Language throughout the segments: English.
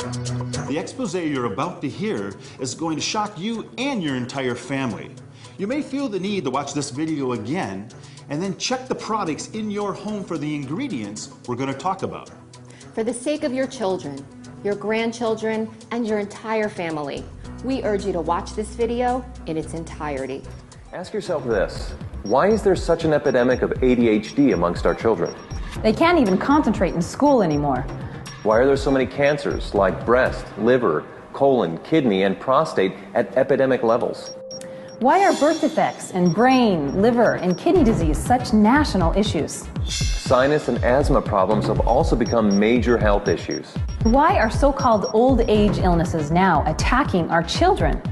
The expose you're about to hear is going to shock you and your entire family. You may feel the need to watch this video again and then check the products in your home for the ingredients we're going to talk about. For the sake of your children, your grandchildren, and your entire family, we urge you to watch this video in its entirety. Ask yourself this: why is there such an epidemic of ADHD amongst our children? They can't even concentrate in school anymore. Why are there so many cancers like breast, liver, colon, kidney, and prostate at epidemic levels? Why are birth defects and brain, liver, and kidney disease such national issues? Sinus and asthma problems have also become major health issues. Why are so-called old age illnesses now attacking our children?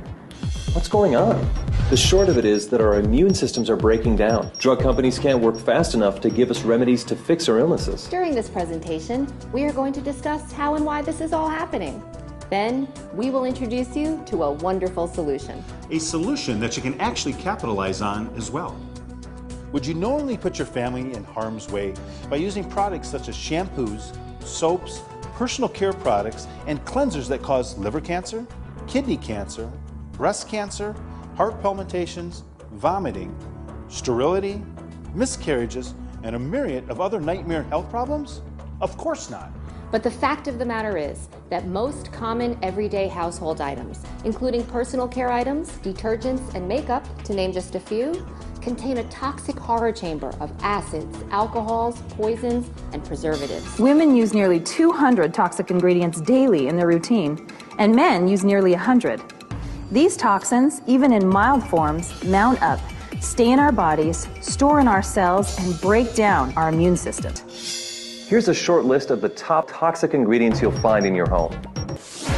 What's going on? The short of it is that our immune systems are breaking down. Drug companies can't work fast enough to give us remedies to fix our illnesses. During this presentation, we are going to discuss how and why this is all happening. Then, we will introduce you to a wonderful solution. A solution that you can actually capitalize on as well. Would you knowingly put your family in harm's way by using products such as shampoos, soaps, personal care products, and cleansers that cause liver cancer, kidney cancer, breast cancer, heart palpitations, vomiting, sterility, miscarriages, and a myriad of other nightmare health problems? Of course not. But the fact of the matter is that most common everyday household items, including personal care items, detergents, and makeup, to name just a few, contain a toxic horror chamber of acids, alcohols, poisons, and preservatives. Women use nearly 200 toxic ingredients daily in their routine, and men use nearly 100. These toxins, even in mild forms, mount up, stay in our bodies, store in our cells, and break down our immune system. Here's a short list of the top toxic ingredients you'll find in your home.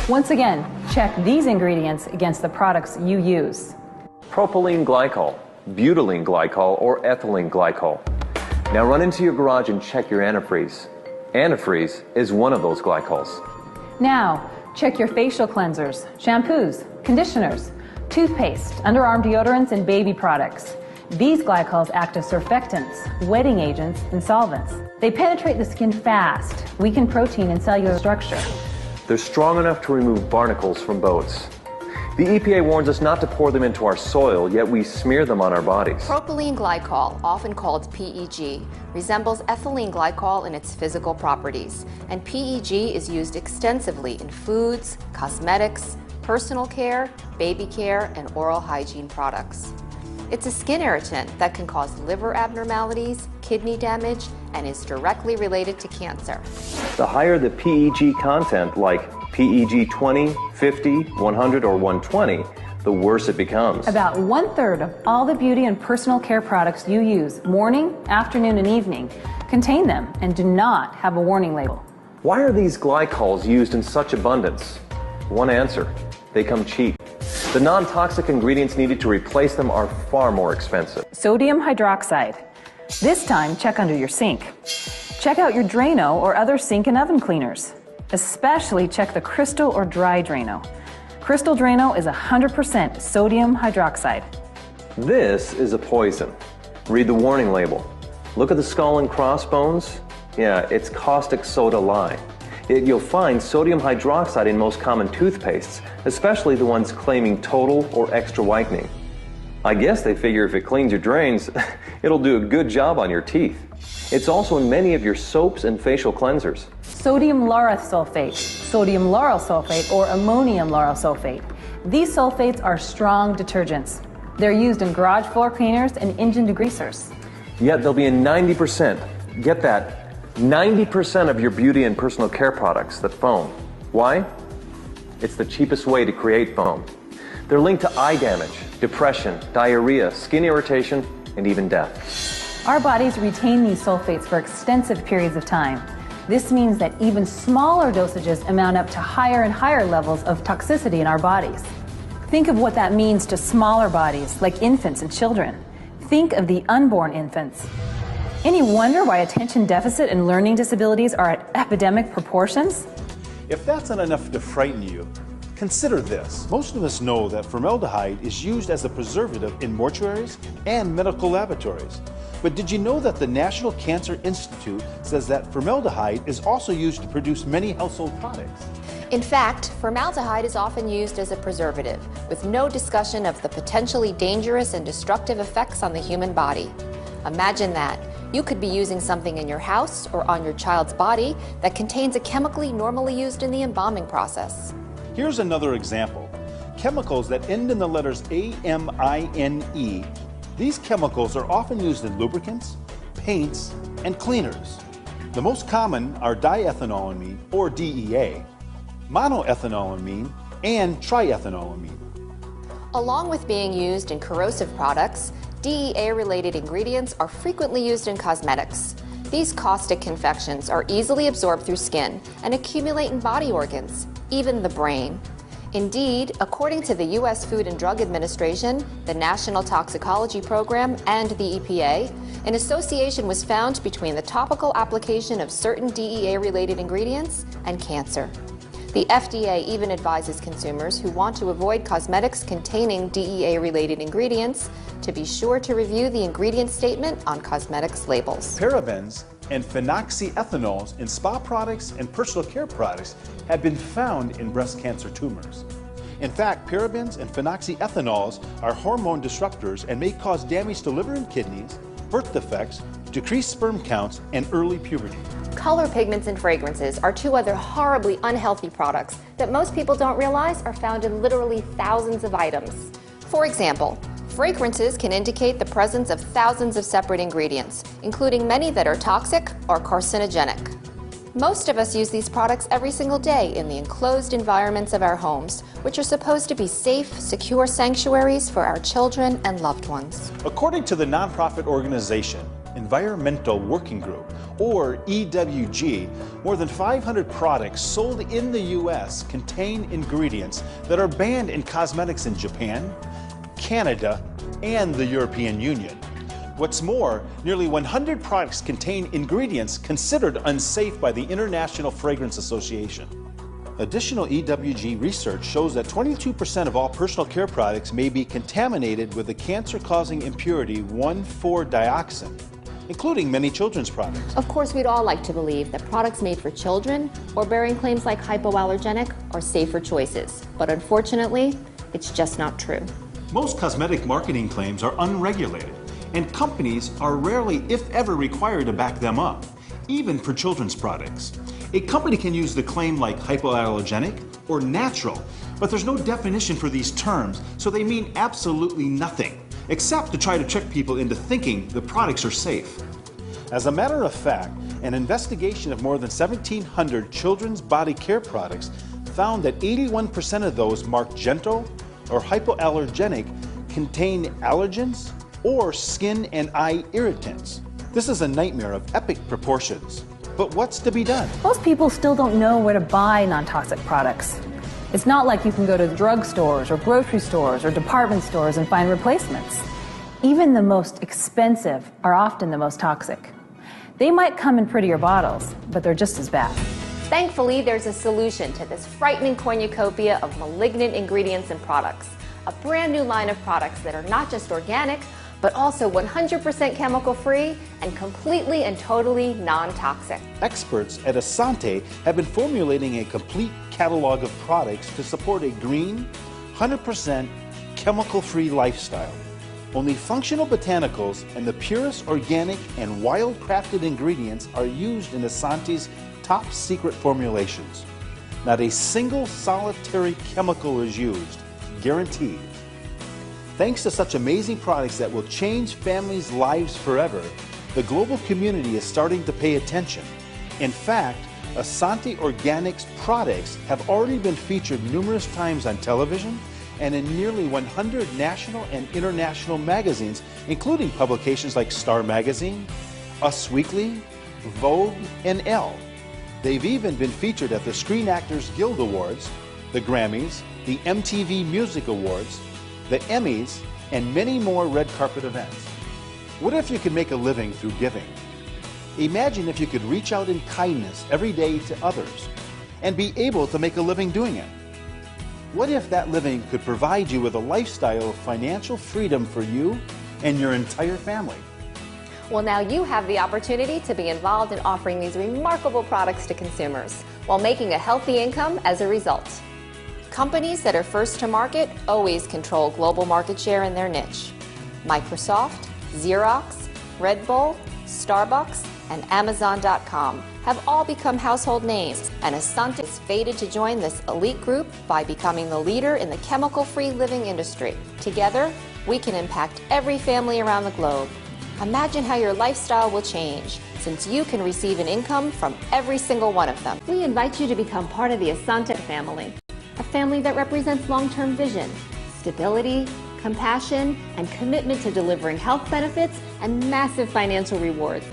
Once again, check these ingredients against the products you use. Propylene glycol, butylene glycol, or ethylene glycol. Now run into your garage and check your antifreeze. Antifreeze is one of those glycols. Now, check your facial cleansers, shampoos, conditioners, toothpaste, underarm deodorants, and baby products. These glycols act as surfactants, wetting agents, and solvents. They penetrate the skin fast, weaken protein and cellular structure. They're strong enough to remove barnacles from boats. The EPA warns us not to pour them into our soil, yet we smear them on our bodies. Propylene glycol, often called PEG, resembles ethylene glycol in its physical properties, and PEG is used extensively in foods, cosmetics, personal care, baby care, and oral hygiene products. It's a skin irritant that can cause liver abnormalities, kidney damage, and is directly related to cancer. The higher the PEG content, like PEG 20, 50, 100, or 120, the worse it becomes. About 1/3 of all the beauty and personal care products you use morning, afternoon, and evening contain them and do not have a warning label. Why are these glycols used in such abundance? One answer: they come cheap. The non-toxic ingredients needed to replace them are far more expensive. Sodium hydroxide. This time, check under your sink. Check out your Drano or other sink and oven cleaners. Especially check the crystal or dry Drano. Crystal Drano is 100% sodium hydroxide. This is a poison. Read the warning label. Look at the skull and crossbones. Yeah, it's caustic soda lye. You'll find sodium hydroxide in most common toothpastes, especially the ones claiming total or extra whitening. I guess they figure if it cleans your drains, it'll do a good job on your teeth. It's also in many of your soaps and facial cleansers. Sodium lauryl sulfate, sodium lauryl sulfate, or ammonium lauryl sulfate. These sulfates are strong detergents. They're used in garage floor cleaners and engine degreasers. Yet they'll be in 90%, get that, 90% of your beauty and personal care products that foam. Why? It's the cheapest way to create foam. They're linked to eye damage, depression, diarrhea, skin irritation, and even death. Our bodies retain these sulfates for extensive periods of time. This means that even smaller dosages amount up to higher and higher levels of toxicity in our bodies. Think of what that means to smaller bodies, like infants and children. Think of the unborn infants. Any wonder why attention deficit and learning disabilities are at epidemic proportions? If that's not enough to frighten you, consider this. Most of us know that formaldehyde is used as a preservative in mortuaries and medical laboratories. But did you know that the National Cancer Institute says that formaldehyde is also used to produce many household products? In fact, formaldehyde is often used as a preservative, with no discussion of the potentially dangerous and destructive effects on the human body. Imagine that. You could be using something in your house or on your child's body that contains a chemically normally used in the embalming process. Here's another example. Chemicals that end in the letters amine. These chemicals are often used in lubricants, paints, and cleaners. The most common are diethanolamine, or DEA, monoethanolamine, and triethanolamine. Along with being used in corrosive products, DEA-related ingredients are frequently used in cosmetics. These caustic confections are easily absorbed through skin and accumulate in body organs, even the brain. Indeed, according to the U.S. Food and Drug Administration, the National Toxicology Program, and the EPA, an association was found between the topical application of certain DEA-related ingredients and cancer. The FDA even advises consumers who want to avoid cosmetics containing DEA-related ingredients to be sure to review the ingredient statement on cosmetics labels. Parabens and phenoxyethanols in spa products and personal care products have been found in breast cancer tumors. In fact, parabens and phenoxyethanols are hormone disruptors and may cause damage to liver and kidneys, birth defects, decreased sperm counts, and early puberty. Color pigments and fragrances are two other horribly unhealthy products that most people don't realize are found in literally thousands of items. For example, fragrances can indicate the presence of thousands of separate ingredients, including many that are toxic or carcinogenic. Most of us use these products every single day in the enclosed environments of our homes, which are supposed to be safe, secure sanctuaries for our children and loved ones. According to the nonprofit organization Environmental Working Group, or EWG, more than 500 products sold in the U.S. contain ingredients that are banned in cosmetics in Japan, Canada, and the European Union. What's more, nearly 100 products contain ingredients considered unsafe by the International Fragrance Association. Additional EWG research shows that 22% of all personal care products may be contaminated with the cancer-causing impurity 1,4-dioxin, including many children's products. Of course, we'd all like to believe that products made for children or bearing claims like hypoallergenic are safer choices, but unfortunately, it's just not true. Most cosmetic marketing claims are unregulated, and companies are rarely, if ever, required to back them up, even for children's products. A company can use the claim like hypoallergenic or natural, but there's no definition for these terms, so they mean absolutely nothing, except to try to trick people into thinking the products are safe. As a matter of fact, an investigation of more than 1,700 children's body care products found that 81% of those marked gentle or hypoallergenic contain allergens or skin and eye irritants. This is a nightmare of epic proportions. But what's to be done? Most people still don't know where to buy non-toxic products. It's not like you can go to drugstores or grocery stores or department stores and find replacements. Even the most expensive are often the most toxic. They might come in prettier bottles, but they're just as bad. Thankfully, there's a solution to this frightening cornucopia of malignant ingredients and products. A brand new line of products that are not just organic, but also 100% chemical-free and completely and totally non-toxic. Experts at Essante have been formulating a complete catalog of products to support a green, 100% chemical-free lifestyle. Only functional botanicals and the purest organic and wild-crafted ingredients are used in Essante's top-secret formulations. Not a single solitary chemical is used, guaranteed. Thanks to such amazing products that will change families' lives forever, the global community is starting to pay attention. In fact, Essante Organics products have already been featured numerous times on television and in nearly 100 national and international magazines, including publications like Star Magazine, Us Weekly, Vogue, and Elle. They've even been featured at the Screen Actors Guild Awards, the Grammys, the MTV Music Awards, the Emmys, and many more red carpet events. What if you could make a living through giving? Imagine if you could reach out in kindness every day to others and be able to make a living doing it. What if that living could provide you with a lifestyle of financial freedom for you and your entire family? Well, now you have the opportunity to be involved in offering these remarkable products to consumers while making a healthy income as a result. Companies that are first to market always control global market share in their niche. Microsoft, Xerox, Red Bull, Starbucks, and Amazon.com have all become household names, and Essante is fated to join this elite group by becoming the leader in the chemical-free living industry. Together, we can impact every family around the globe. Imagine how your lifestyle will change, since you can receive an income from every single one of them. We invite you to become part of the Essante family, a family that represents long-term vision, stability, compassion, and commitment to delivering health benefits and massive financial rewards.